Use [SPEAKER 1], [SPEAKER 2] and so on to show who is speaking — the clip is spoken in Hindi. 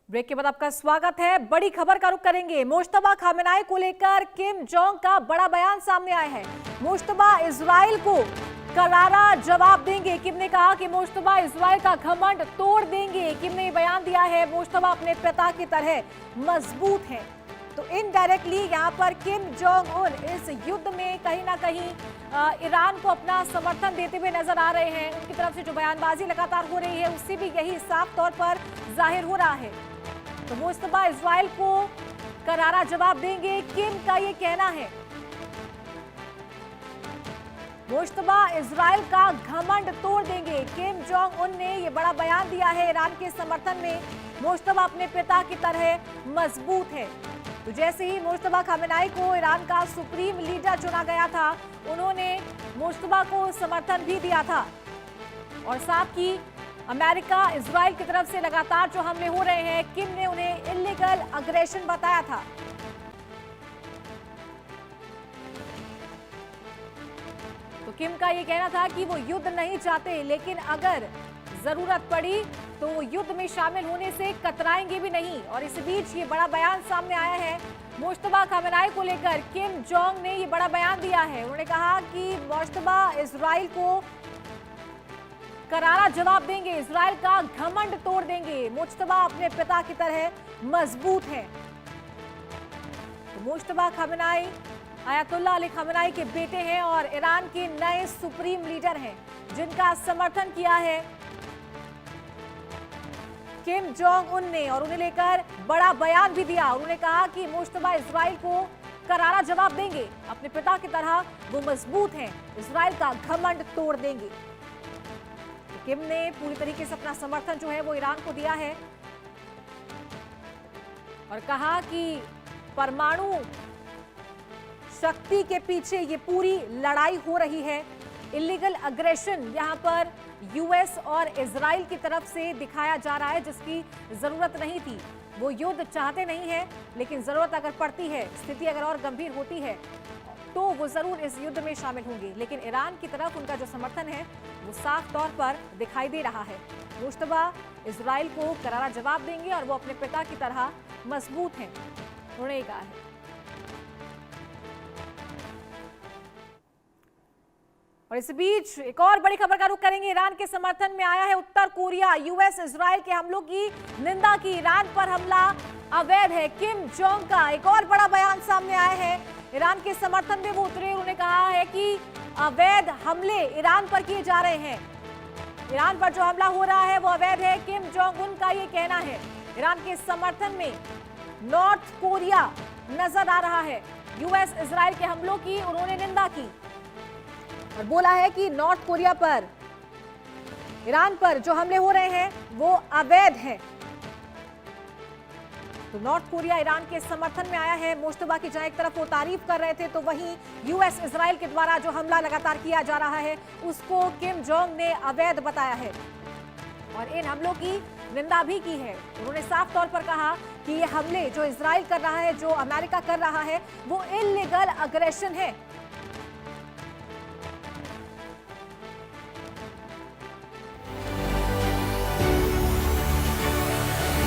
[SPEAKER 1] ब्रेक के बाद आपका स्वागत है। बड़ी खबर का रुख करेंगे। मुश्तबा खामेनेई को लेकर किम जोंग का बड़ा बयान सामने आया है। मुश्तबा इजराइल को करारा जवाब देंगे। किम ने कहा कि मुश्तबा इजराइल का घमंड तोड़ देंगे। किम ने बयान दिया है मुश्तबा अपने पिता की तरह मजबूत है। तो इनडायरेक्टली यहाँ पर किम जोंग उन इस युद्ध में कहीं ना कहीं ईरान को अपना समर्थन देते हुए नजर आ रहे हैं। उनकी तरफ से जो बयानबाजी लगातार हो रही है उससे भी यही साफ तौर पर जाहिर हो रहा है। तो मुश्तबा इजराइल को करारा जवाब देंगे, किम का ये कहना है। मुश्तबा इजराइल का घमंड तोड़ देंगे। किम जोंग उन ने ये बड़ा बयान दिया है ईरान के समर्थन में। मुश्तबा अपने पिता की तरह मजबूत है। तो जैसे ही मुश्तबा खामेनेई को ईरान का सुप्रीम लीडर चुना गया था, उन्होंने मुश्तबा को समर्थन भी दिया था और साथ ही अमेरिका इजराइल की तरफ से लगातार जो हमले हो रहे हैं, किम ने उन्हें इल्लीगल अग्रेशन बताया था। तो किम का ये कहना था कि वो युद्ध नहीं चाहते, लेकिन अगर जरूरत पड़ी तो वो युद्ध में शामिल होने से कतराएंगे भी नहीं। और इस बीच ये बड़ा बयान सामने आया है मुश्तबा खामेनेई को लेकर। किम जोंग ने ये बड़ा बयान दिया है। उन्होंने कहा कि मुश्तबा इजराइल को करारा जवाब देंगे, इजराइल का घमंड तोड़ देंगे। मुश्तबा अपने पिता की तरह मजबूत है। तो Mushtaba Khamenei Ayatollah Ali Khamenei के बेटे हैं और ईरान के नए सुप्रीम लीडर हैं, जिनका समर्थन किया है किम जोंग उन ने और उन्हें लेकर बड़ा बयान भी दिया। उन्होंने कहा कि मुश्तबा इजराइल को करारा जवाब देंगे, अपने पिता की तरह वो मजबूत हैं, इजराइल का घमंड तोड़ देंगे। किम ने पूरी तरीके से अपना समर्थन जो है वो ईरान को दिया है और कहा कि परमाणु शक्ति के पीछे ये पूरी लड़ाई हो रही है। इलीगल अग्रेशन यहां पर यूएस और इजराइल की तरफ से दिखाया जा रहा है, जिसकी जरूरत नहीं थी। वो युद्ध चाहते नहीं है, लेकिन जरूरत अगर पड़ती है, स्थिति अगर और गंभीर होती है तो वो जरूर इस युद्ध में शामिल होंगे। लेकिन ईरान की तरफ उनका जो समर्थन है वो साफ तौर पर दिखाई दे रहा है। मुश्तबा इजराइल को करारा जवाब देंगे और वो अपने पिता की तरह मजबूत हैं, उन्होंने कहा है। और इस बीच एक और बड़ी खबर का रुख करेंगे। ईरान के समर्थन में आया है उत्तर कोरिया। यूएस इजराइल के हमलों की निंदा की। ईरान पर हमला अवैध है। किम जोंग का एक और बड़ा बयान सामने आया है। ईरान के समर्थन में वो उतरे। उन्होंने कहा है कि अवैध हमले ईरान पर किए जा रहे हैं। ईरान पर जो हमला हो रहा है वो अवैध है। किम जोंग उन का ये कहना है। ईरान के समर्थन में नॉर्थ कोरिया नजर आ रहा है। यूएस इजराइल के हमलों की उन्होंने निंदा की और बोला है कि नॉर्थ कोरिया पर, ईरान पर जो हमले हो रहे हैं वो अवैध है। तो नॉर्थ कोरिया ईरान के समर्थन में आया है। मुश्तबा की जहां एक तरफ वो तारीफ कर रहे थे, तो वहीं यूएस इजराइल के द्वारा जो हमला लगातार किया जा रहा है उसको किम जोंग ने अवैध बताया है और इन हमलों की निंदा भी की है। उन्होंने साफ तौर पर कहा कि ये हमले जो इजराइल कर रहा है, जो अमेरिका कर रहा है, वो इल्लीगल अग्रेशन है।